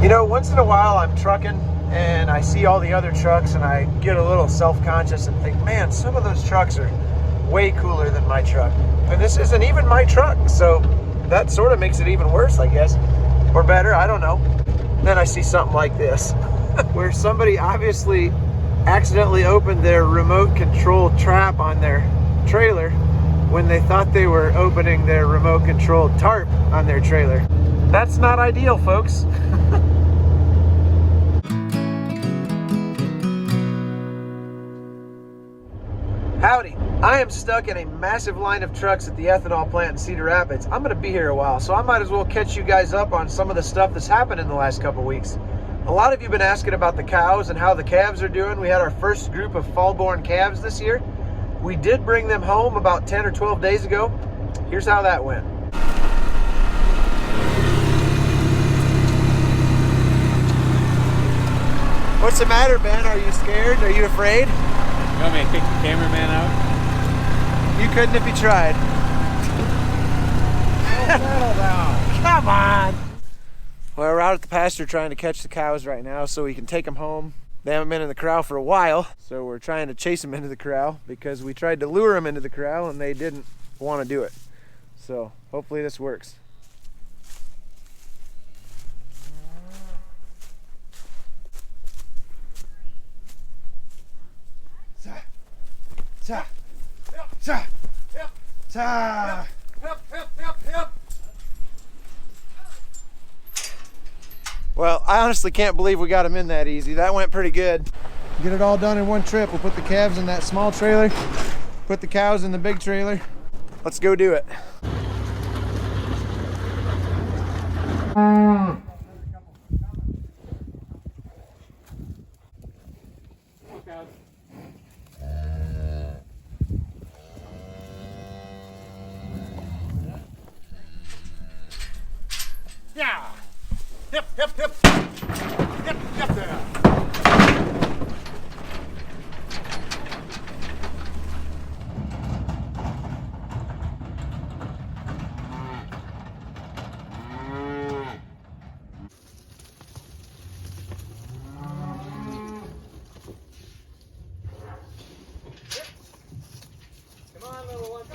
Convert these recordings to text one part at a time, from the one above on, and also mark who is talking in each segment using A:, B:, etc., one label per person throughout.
A: You know, once in a while I'm trucking and I see all the other trucks and I get a little self-conscious and think, man, some of those trucks are way cooler than my truck. And this isn't even my truck, so that sort of makes it even worse, I guess. Or better, I don't know. Then I see something like this, where somebody obviously accidentally opened their remote control trap on their trailer when they thought they were opening their remote controlled tarp on their trailer. That's not ideal, folks. Howdy, I am stuck in a massive line of trucks at the ethanol plant in Cedar Rapids. I'm gonna be here a while, so I might as well catch you guys up on some of the stuff that's happened in the last couple weeks. A lot of you have been asking about the cows and how the calves are doing. We had our first group of Fallborn calves this year. We did bring them home about 10 or 12 days ago. Here's how that went. What's the matter, Ben? Are you scared? Are you afraid?
B: You want me to kick the cameraman out?
A: You couldn't if you tried.
B: Settle down.
A: Come on. Well, we're out at the pasture trying to catch the cows right now so we can take them home. They haven't been in the corral for a while, so we're trying to chase them into the corral because we tried to lure them into the corral and they didn't want to do it. So hopefully this works. Ta, ta, ta. Well, I honestly can't believe we got them in that easy. That went pretty good. Get it all done in one trip. We'll put the calves in that small trailer, put the cows in the big trailer. Let's go do it.
B: Yeah. Hip, hip, hip. Hip, hip there. Come on, little one.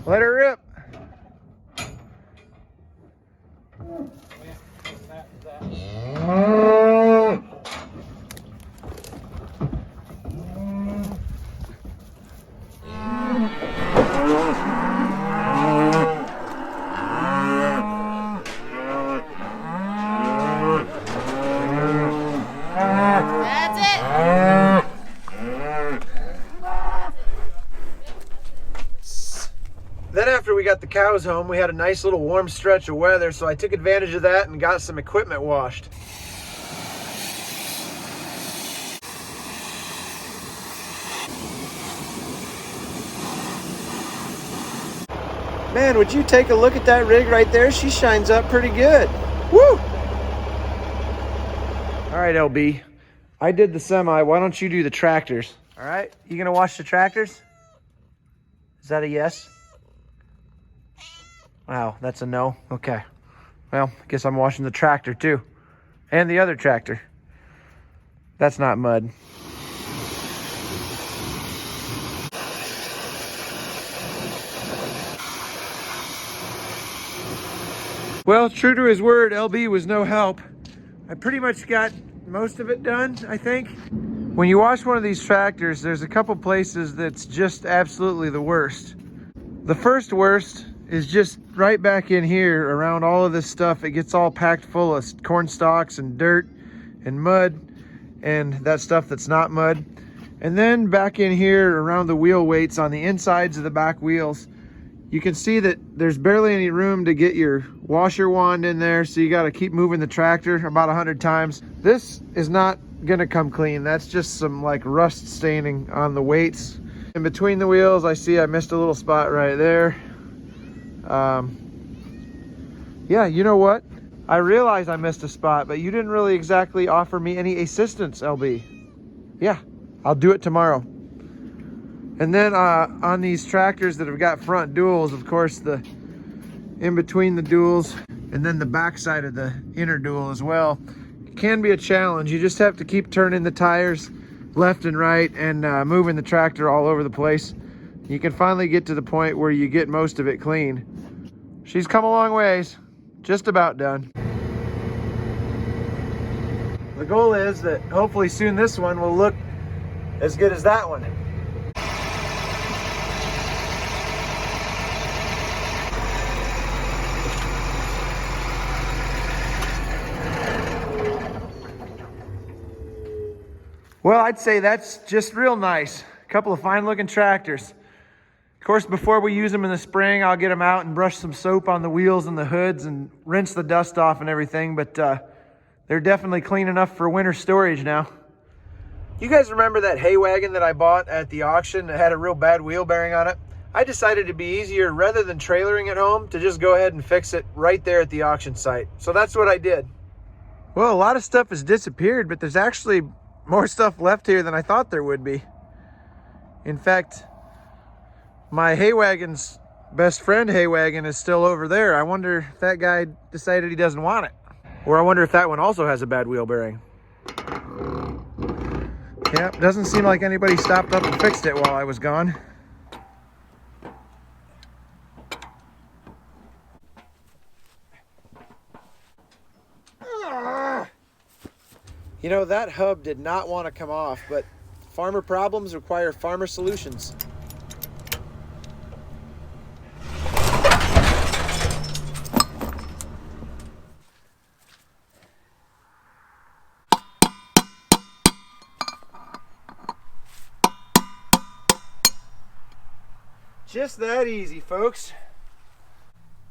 A: Let her rip.
C: That's it.
A: Then after we got the cows home, we had a nice little warm stretch of weather, so I took advantage of that and got some equipment washed. Man, would you take a look at that rig right there? She shines up pretty good. Woo! All right, LB. I did the semi. Why don't you do the tractors? All right, you gonna wash the tractors? Is that a yes? Wow, that's a no. Okay. Well, I guess I'm washing the tractor too. And the other tractor. That's not mud. Well, true to his word, LB was no help. I pretty much got most of it done, I think. When you wash one of these tractors, there's a couple places that's just absolutely the worst. The first worst is just right back in here around all of this stuff. It gets all packed full of corn stalks and dirt and mud and that stuff that's not mud. And then back in here around the wheel weights on the insides of the back wheels, you can see that there's barely any room to get your washer wand in there, so you got to keep moving the tractor about 100 times. This is not gonna come clean. That's just some like rust staining on the weights. In between the wheels, I see I missed a little spot right there. Yeah, you know what? I realize I missed a spot, but you didn't really exactly offer me any assistance, LB. Yeah, I'll do it tomorrow. And then on these tractors that have got front duals, of course, the in between the duals and then the back side of the inner dual as well, it can be a challenge. You just have to keep turning the tires left and right and moving the tractor all over the place. You can finally get to the point where you get most of it clean. She's come a long ways, just about done. The goal is that hopefully soon this one will look as good as that one. Well, I'd say that's just real nice. A couple of fine looking tractors. Of course, before we use them in the spring, I'll get them out and brush some soap on the wheels and the hoods and rinse the dust off and everything, but they're definitely clean enough for winter storage now. You guys remember that hay wagon that I bought at the auction that had a real bad wheel bearing on it? I decided it'd be easier, rather than trailering it home, to just go ahead and fix it right there at the auction site. So that's what I did. Well, a lot of stuff has disappeared, but there's actually more stuff left here than I thought there would be. In fact, my hay wagon's best friend hay wagon is still over there. I wonder if that guy decided he doesn't want it. Or I wonder if that one also has a bad wheel bearing. Yep, doesn't seem like anybody stopped up and fixed it while I was gone. You know, that hub did not want to come off, but farmer problems require farmer solutions. Just that easy, folks.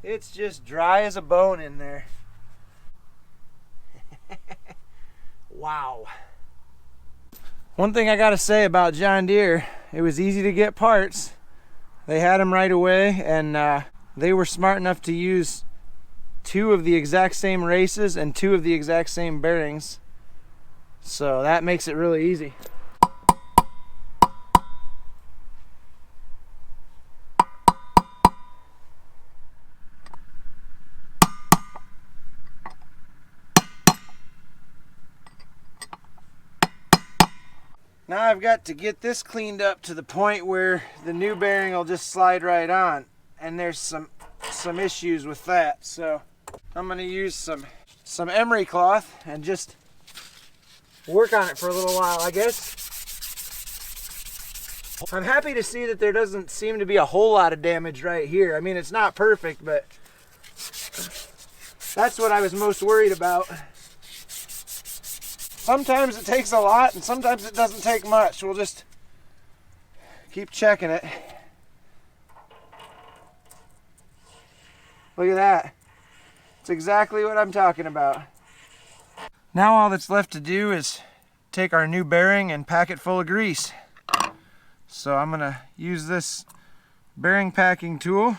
A: It's just dry as a bone in there. Wow. One thing I gotta say about John Deere, it was easy to get parts. They had them right away, and they were smart enough to use 2 of the exact same races and 2 of the exact same bearings. So that makes it really easy. Now I've got to get this cleaned up to the point where the new bearing will just slide right on, and there's some issues with that. So I'm going to use some emery cloth and just work on it for a little while, I guess. I'm happy to see that there doesn't seem to be a whole lot of damage right here. I mean, it's not perfect, but that's what I was most worried about. Sometimes it takes a lot and sometimes it doesn't take much. We'll just keep checking it. Look at that. It's exactly what I'm talking about. Now all that's left to do is take our new bearing and pack it full of grease. So I'm gonna use this bearing packing tool.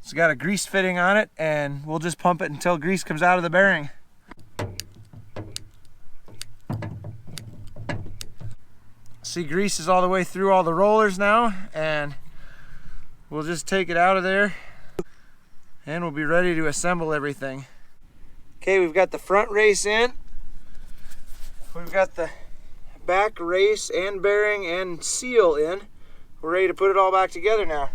A: It's got a grease fitting on it, and we'll just pump it until grease comes out of the bearing. See, grease is all the way through all the rollers now, and we'll just take it out of there and we'll be ready to assemble everything. Okay, we've got the front race in. We've got the back race and bearing and seal in. We're ready to put it all back together now.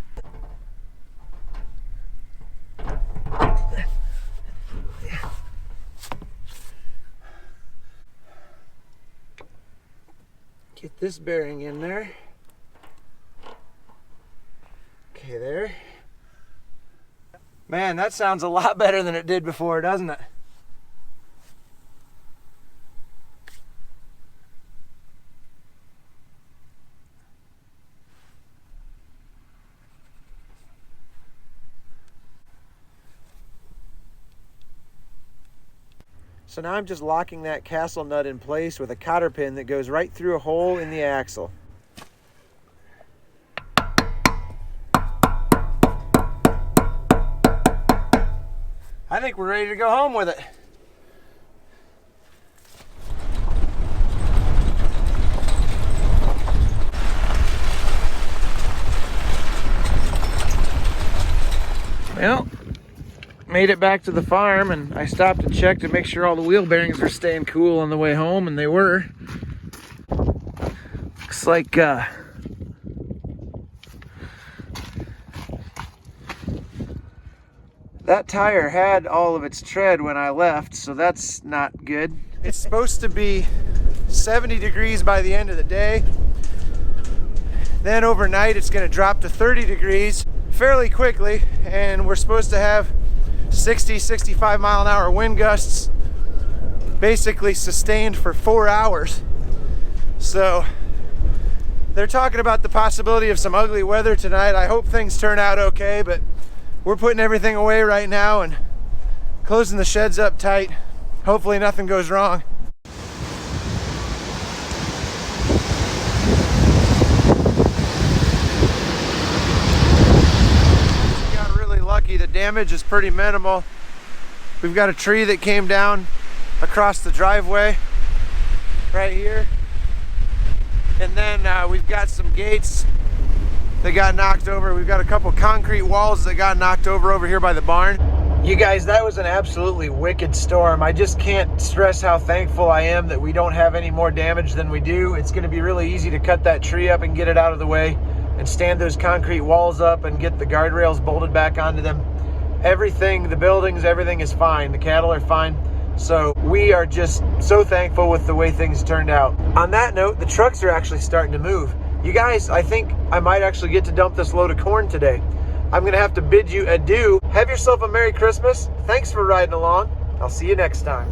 A: Get this bearing in there. Okay, there. Man, that sounds a lot better than it did before, doesn't it? So now I'm just locking that castle nut in place with a cotter pin that goes right through a hole in the axle. think we're ready to go home with it. Well, made it back to the farm, and I stopped and checked to make sure all the wheel bearings were staying cool on the way home, and they were. Looks like that tire had all of its tread when I left, so that's not good. It's supposed to be 70 degrees by the end of the day. Then overnight it's going to drop to 30 degrees fairly quickly, and we're supposed to have 60-65 mile an hour wind gusts basically sustained for 4 hours. So they're talking about the possibility of some ugly weather tonight. I hope things turn out okay, but we're putting everything away right now and closing the sheds up tight. Hopefully nothing goes wrong. The damage is pretty minimal. We've got a tree that came down across the driveway right here, and then we've got some gates that got knocked over. We've got a couple concrete walls that got knocked over here by the barn. You guys, that was an absolutely wicked storm. I just can't stress how thankful I am that we don't have any more damage than we do. It's going to be really easy to cut that tree up and get it out of the way and stand those concrete walls up and get the guardrails bolted back onto them. Everything, the buildings, everything is fine. The cattle are fine. So we are just so thankful with the way things turned out. On that note, the trucks are actually starting to move. You guys, I think I might actually get to dump this load of corn today. I'm gonna have to bid you adieu. Have yourself a Merry Christmas. Thanks for riding along. I'll see you next time.